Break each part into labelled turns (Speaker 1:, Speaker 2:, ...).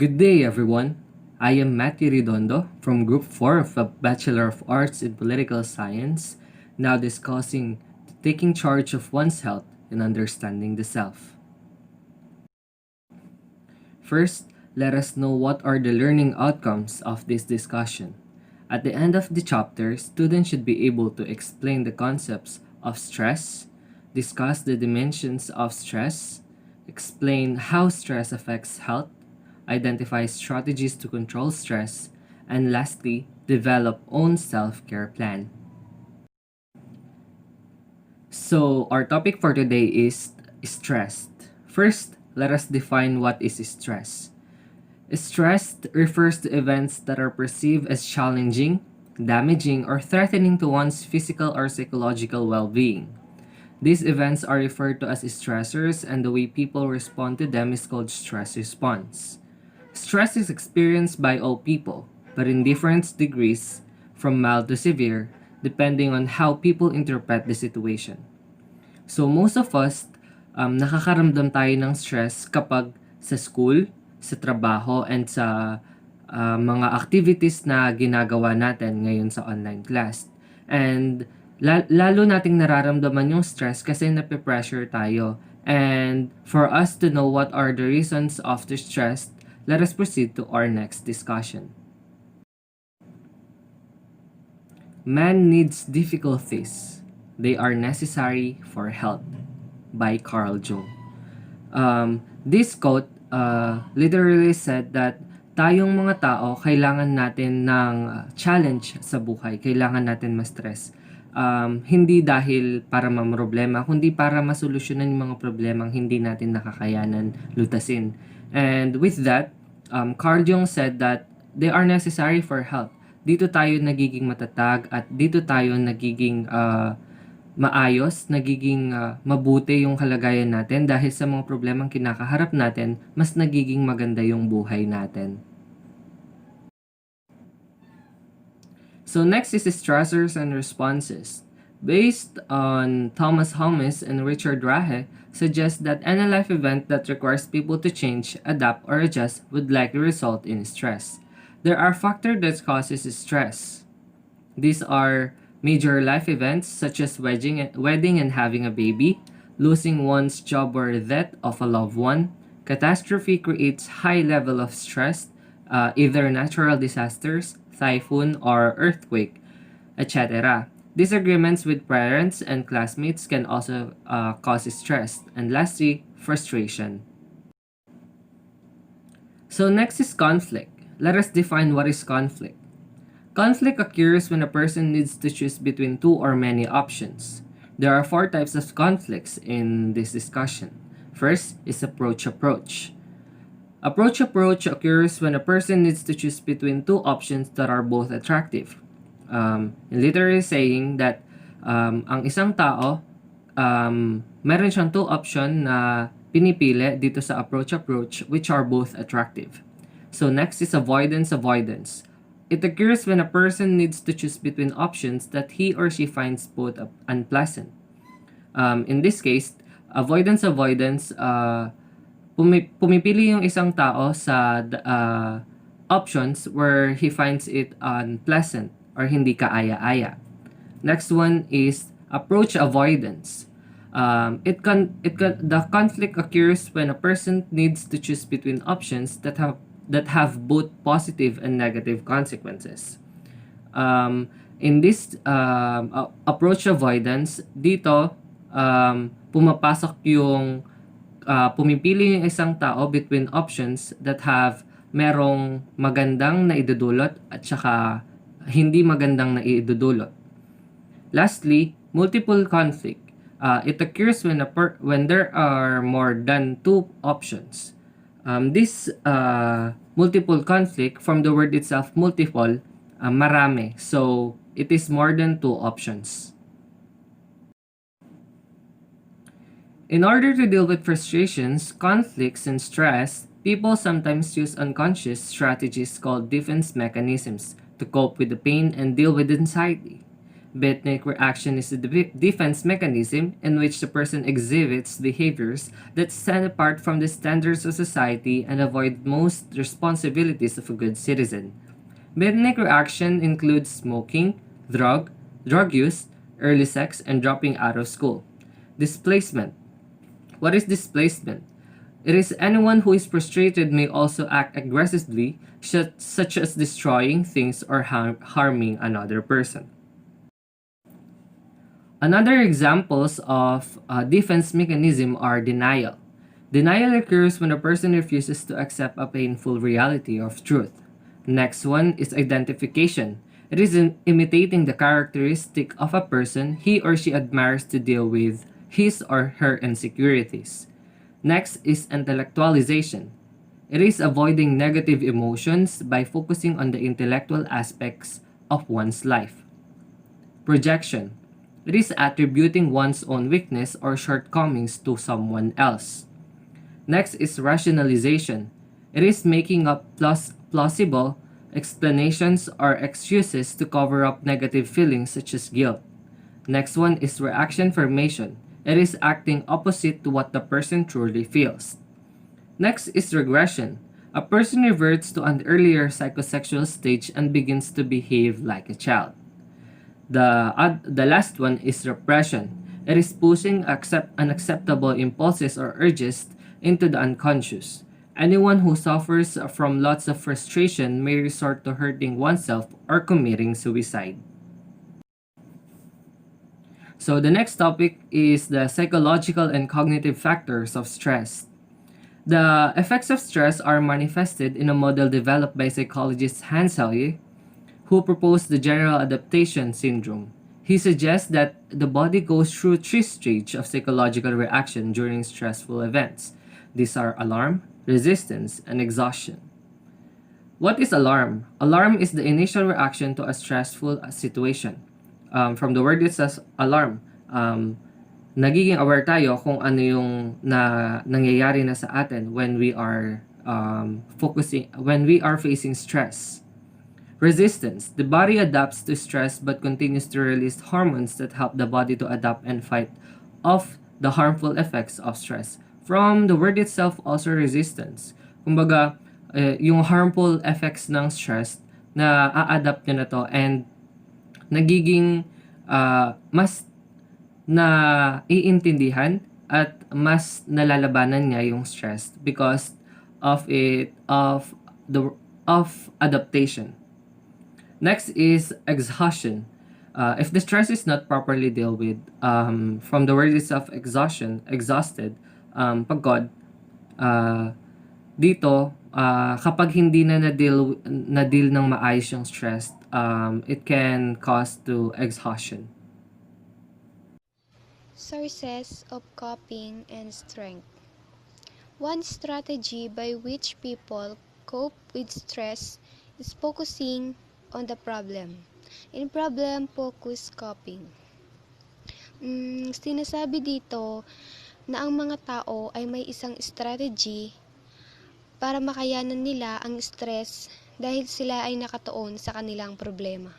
Speaker 1: Good day, everyone. I am Matthew Redondo from Group 4 of the Bachelor of Arts in Political Science, now discussing taking charge of one's health and understanding the self. First, let us know what are the learning outcomes of this discussion. At the end of the chapter, students should be able to explain the concepts of stress, discuss the dimensions of stress, explain how stress affects health, identify strategies to control stress, and lastly, develop own self-care plan. So, our topic for today is stress. First, let us define what is stress. Stress refers to events that are perceived as challenging, damaging, or threatening to one's physical or psychological well-being. These events are referred to as stressors, and the way people respond to them is called stress response. Stress is experienced by all people, but in different degrees, from mild to severe, depending on how people interpret the situation. So most of us, nakakaramdam tayo ng stress kapag sa school, sa trabaho, and sa mga activities na ginagawa natin ngayon sa online class. And lalo nating nararamdaman yung stress kasi nape-pressure tayo. And for us to know what are the reasons of the stress, let us proceed to our next discussion. Man needs difficulties. They are necessary for health, by Carl Jung. This quote literally said that tayong mga tao, kailangan natin ng challenge sa buhay. Kailangan natin ma-stress. Hindi dahil para mamroblema, kundi para masolusyonan yung mga problemang hindi natin nakakayanan lutasin. And with that, Carl Jung said that they are necessary for health. Dito tayo nagiging matatag at dito tayo nagiging maayos, nagiging mabuti yung kalagayan natin dahil sa mga problemang kinakaharap natin, mas nagiging maganda yung buhay natin. So next is stressors and responses. Based on Thomas Holmes and Richard Rahe, suggests that any life event that requires people to change, adapt, or adjust would likely result in stress. There are factors that causes stress. These are major life events such as wedding and having a baby, losing one's job or death of a loved one. Catastrophe creates high level of stress, either natural disasters, typhoon, or earthquake, etc. Disagreements with parents and classmates can also cause stress. And lastly, frustration. So next is conflict. Let us define what is conflict. Conflict occurs when a person needs to choose between two or many options. There are 4 types of conflicts in this discussion. First is approach. Approach occurs when a person needs to choose between two options that are both attractive. Literally saying that ang isang tao, meron siyang 2 option na pinipili dito sa approach which are both attractive. So next is avoidance. It occurs when a person needs to choose between options that he or she finds both unpleasant. In this case, avoidance, pumipili yung isang tao sa options where he finds it unpleasant or hindi kaaya-aya. Next one is approach avoidance. The conflict occurs when a person needs to choose between options that have both positive and negative consequences. In this approach avoidance, dito pumapasok yung pumipili yung isang tao between options that have merong magandang na idudulot at saka hindi magandang na idudulot. Lastly, multiple conflict. It occurs when there are more than 2 options. This multiple conflict, from the word itself, multiple, marami. So, it is more than 2 options. In order to deal with frustrations, conflicts, and stress, people sometimes use unconscious strategies called defense mechanisms to cope with the pain and deal with anxiety. Beatnik reaction is a defense mechanism in which the person exhibits behaviors that stand apart from the standards of society and avoid most responsibilities of a good citizen. Beatnik reaction includes smoking, drug use, early sex, and dropping out of school. Displacement. What is displacement? It is anyone who is frustrated may also act aggressively, such as destroying things or harming another person. Another examples of defense mechanism are denial. Denial occurs when a person refuses to accept a painful reality of truth. Next one is identification. It is imitating the characteristic of a person he or she admires to deal with his or her insecurities. Next is intellectualization. It is avoiding negative emotions by focusing on the intellectual aspects of one's life. Projection. It is attributing one's own weakness or shortcomings to someone else. Next is rationalization. It is making up plausible explanations or excuses to cover up negative feelings such as guilt. Next one is reaction formation. It is acting opposite to what the person truly feels. Next is regression. A person reverts to an earlier psychosexual stage and begins to behave like a child. The last one is repression. It is pushing unacceptable impulses or urges into the unconscious. Anyone who suffers from lots of frustration may resort to hurting oneself or committing suicide. So the next topic is the psychological and cognitive factors of stress. The effects of stress are manifested in a model developed by psychologist Hans Selye, who proposed the general adaptation syndrome. He suggests that the body goes through three stages of psychological reaction during stressful events. These are alarm, resistance, and exhaustion. What is alarm? Alarm is the initial reaction to a stressful situation. From the word itself, alarm, nagiging aware tayo kung ano yung nangyayari na sa atin when we are facing stress. Resistance. The body adapts to stress but continues to release hormones that help the body to adapt and fight off the harmful effects of stress. From the word itself, also resistance. Kumbaga, yung harmful effects ng stress na a-adapt nyo na to and nagiging mas na iintindihan at mas nalalabanan niya yung stress because of adaptation. Next is exhaustion. If the stress is not properly dealt with, from the word itself, exhausted, pagod, dito, kapag hindi na na-deal ng maayos yung stress, it can cause to exhaustion.
Speaker 2: Sources of coping and strength. One strategy by which people cope with stress is focusing on the problem. In problem-focused coping. Sinasabi dito na ang mga tao ay may isang strategy para makayanan nila ang stress dahil sila ay nakatuon sa kanilang problema.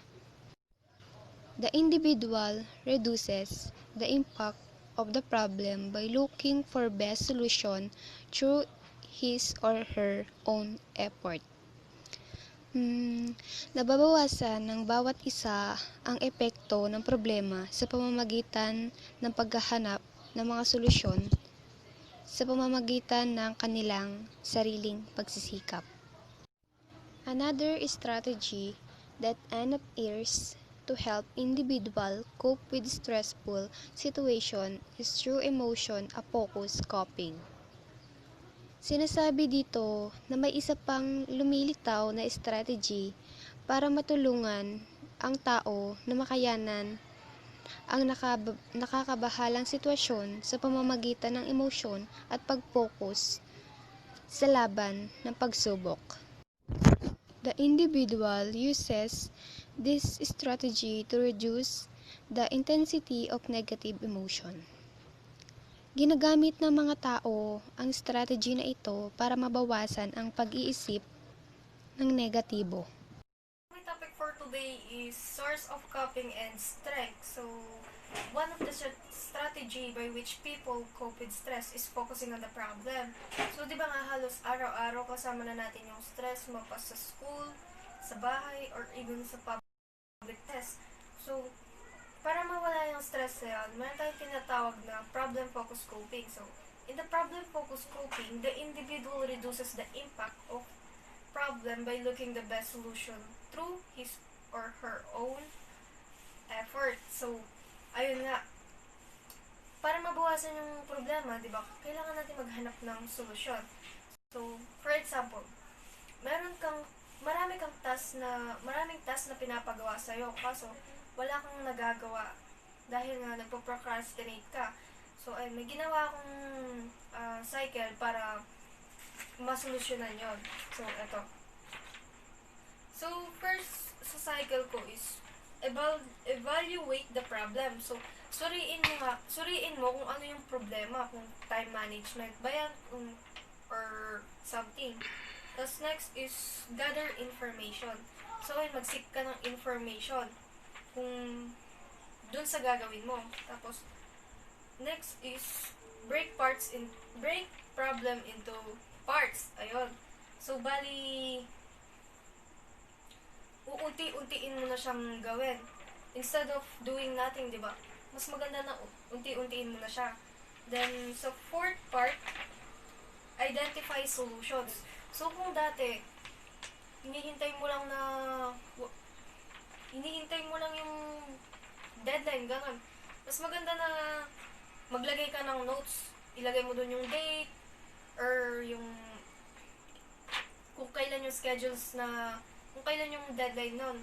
Speaker 2: The individual reduces the impact of the problem by looking for best solution through his or her own effort. Nababawasan ng bawat isa ang epekto ng problema sa pamamagitan ng paghahanap ng mga solusyon sa pamamagitan ng kanilang sariling pagsisikap. Another strategy that appears to help individual cope with stressful situation is through emotion-focused coping. Sinasabi dito na may isa pang lumilitaw na strategy para matulungan ang tao na makayanan ang nakakabahalang sitwasyon sa pamamagitan ng emosyon at pag-focus sa laban ng pagsubok. The individual uses this strategy to reduce the intensity of negative emotion. Ginagamit ng mga tao ang strategy na ito para mabawasan ang pag-iisip ng negatibo.
Speaker 3: My topic for today today is source of coping and strength. So, one of the strategy by which people cope with stress is focusing on the problem. So, di ba nga halos araw-araw kasama na natin yung stress, mapas sa school, sa bahay, or even sa public test. So, para mawala yung stress na yan, meron tayong tinatawag na problem-focused coping. So, in the problem-focused coping, the individual reduces the impact of problem by looking the best solution through his or her own effort. So, ayun nga, para mabawasan yung problema, di ba, kailangan natin maghanap ng solusyon. So, for example, maraming task na pinapagawa sa'yo, kaso wala kang nagagawa dahil nga nagpo-procrastinate ka. So, ay, may ginawa akong cycle para masolusyonan yon. So, eto. So, first sa cycle ko is evaluate the problem. So, suriin mo kung ano yung problema, kung time management ba yan, or something. Tapos next is gather information. So, mag-seek ka ng information kung dun sa gagawin mo. Tapos, next is break problem into parts. Ayun. So, bali, uunti-untiin mo na siyang gawin. Instead of doing nothing, di ba? Mas maganda na unti-untiin mo na siya. Then, sa fourth part, identify solutions. So, kung dati, hinihintay mo lang yung deadline, ganun. Mas maganda na maglagay ka ng notes, ilagay mo dun yung date, or yung kung kailan yung schedules na kung kailan yung deadline nun.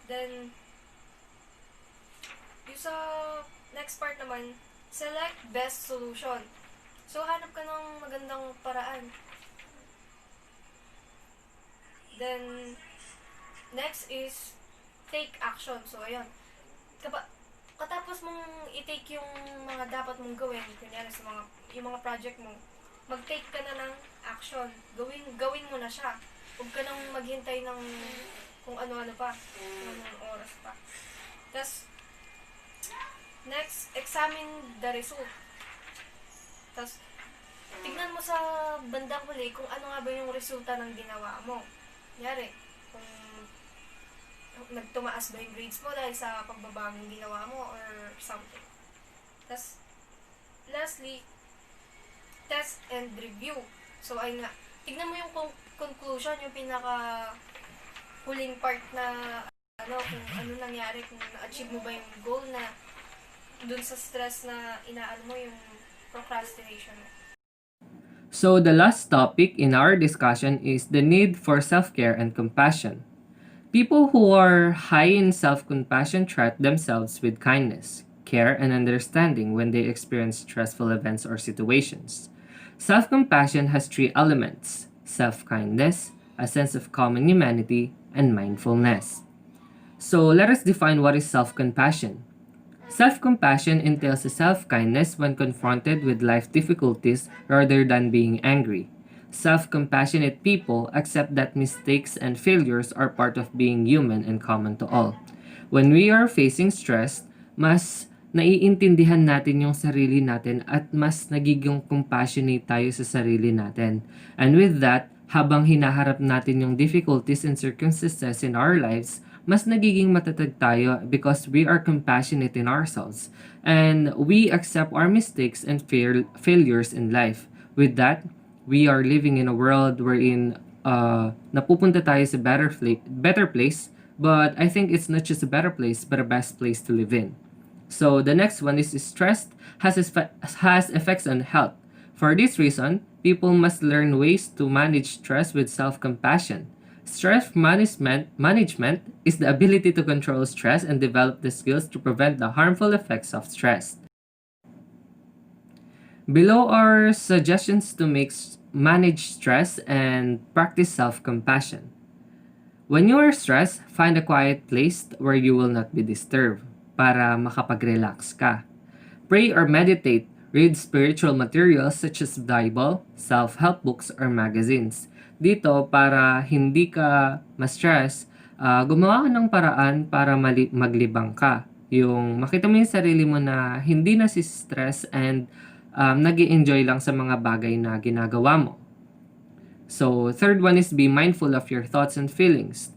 Speaker 3: Then, yung sa next part naman, select best solution. So, hanap ka ng magandang paraan. Then, next is take action. So, ayun. Katapos mong i-take yung mga dapat mong gawin, kunyari sa yung mga project mo, mag-take ka na ng action. Gawin mo na siya. Huwag ka nang maghintay ng kung ano-ano pa, kung anong oras pa. Tapos, next, examine the result. Tapos, tignan mo sa bandang huli kung ano nga ba yung resulta ng ginawa mo. Kunyari, kung nagtumaas ba yung grades mo dahil sa pagbabagong ginawa mo or something. Tapos, lastly, test and review. So, ay nga, tignan mo yung conclusion, yung pinaka huling part na kung ano nangyari, kung na-achieve mo ba yung goal na dun sa stress na inaano mo, yung procrastination mo.
Speaker 1: So, the last topic in our discussion is the need for self-care and compassion. People who are high in self-compassion treat themselves with kindness, care, and understanding when they experience stressful events or situations. Self-compassion has three elements: self-kindness, a sense of common humanity, and mindfulness. So, let us define what is self-compassion. Self-compassion entails a self-kindness when confronted with life difficulties rather than being angry. Self-compassionate people accept that mistakes and failures are part of being human and common to all. When we are facing stress, mas naiintindihan natin yung sarili natin at mas nagiging compassionate tayo sa sarili natin. And with that, habang hinaharap natin yung difficulties and circumstances in our lives, mas nagiging matatag tayo because we are compassionate in ourselves and we accept our mistakes and failures in life. With that, we are living in a world wherein napupunta tayo sa better place, but I think it's not just a better place but a best place to live in. So the next one is stress has effects on health. For this reason, people must learn ways to manage stress with self-compassion. Stress management is the ability to control stress and develop the skills to prevent the harmful effects of stress. Below are suggestions to manage stress and practice self-compassion. When you are stressed, find a quiet place where you will not be disturbed para makapag-relax ka. Pray or meditate. Read spiritual materials such as Bible, self-help books, or magazines. Dito, para hindi ka ma-stress, gumawa ka ng paraan para maglibang ka. Yung makita mo yung sarili mo na hindi na stress and nag-enjoy lang sa mga bagay na ginagawa mo. So, third one is be mindful of your thoughts and feelings.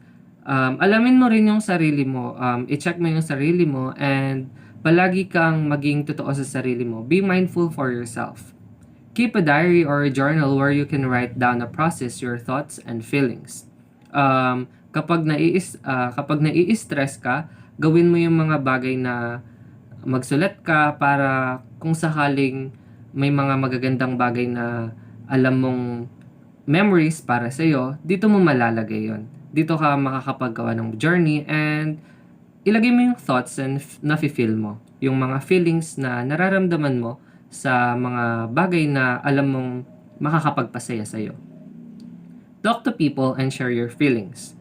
Speaker 1: Alamin mo rin yung sarili mo, i-check mo yung sarili mo, and palagi kang maging totoo sa sarili mo. Be mindful for yourself. Keep a diary or a journal where you can write down and process your thoughts and feelings. Kapag nai-stress ka, gawin mo yung mga bagay na magsulat ka para kung sakaling may mga magagandang bagay na alam mong memories para sa'yo, dito mo malalagay yon. Dito ka makakapagawa ng journey and ilagay mo yung thoughts and nafe-feel mo. Yung mga feelings na nararamdaman mo sa mga bagay na alam mong makakapagpasaya sa'yo. Talk to people and share your feelings.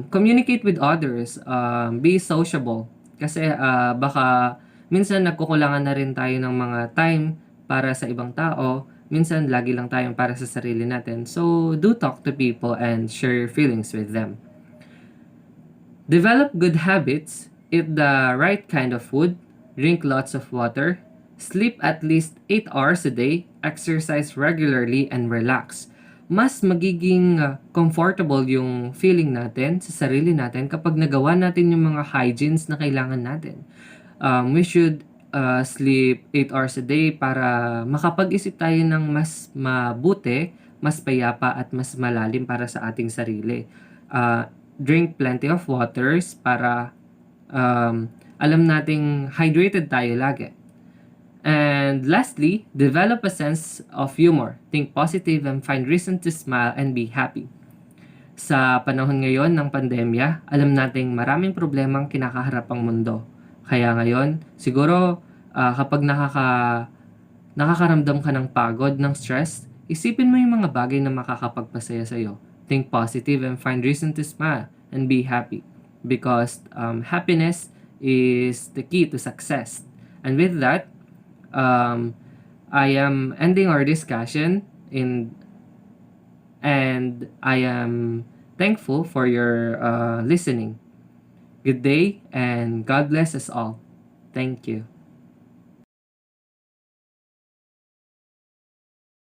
Speaker 1: Communicate with others. Be sociable. Kasi baka minsan nagkukulangan na rin tayo ng mga time para sa ibang tao. Minsan lagi lang tayong para sa sarili natin. So, do talk to people and share your feelings with them. Develop good habits. Eat the right kind of food. Drink lots of water. Sleep at least 8 hours a day. Exercise regularly and relax. Mas magiging comfortable yung feeling natin sa sarili natin kapag nagawa natin yung mga hygienes na kailangan natin. We should sleep 8 hours a day para makapag-isip tayo ng mas mabuti, mas payapa at mas malalim para sa ating sarili. Drink plenty of waters para alam nating hydrated tayo lagi. And lastly, develop a sense of humor. Think positive and find reason to smile and be happy. Sa panahon ngayon ng pandemya, alam nating maraming problemang kinakaharap ang mundo. Kaya ngayon, siguro kapag nakakaramdam ka ng pagod, ng stress, isipin mo yung mga bagay na makakapagpasaya sa'yo. Think positive and find reason to smile and be happy. Because happiness is the key to success. And with that, I am ending our discussion and I am thankful for your listening. Good day and God bless us all. Thank you.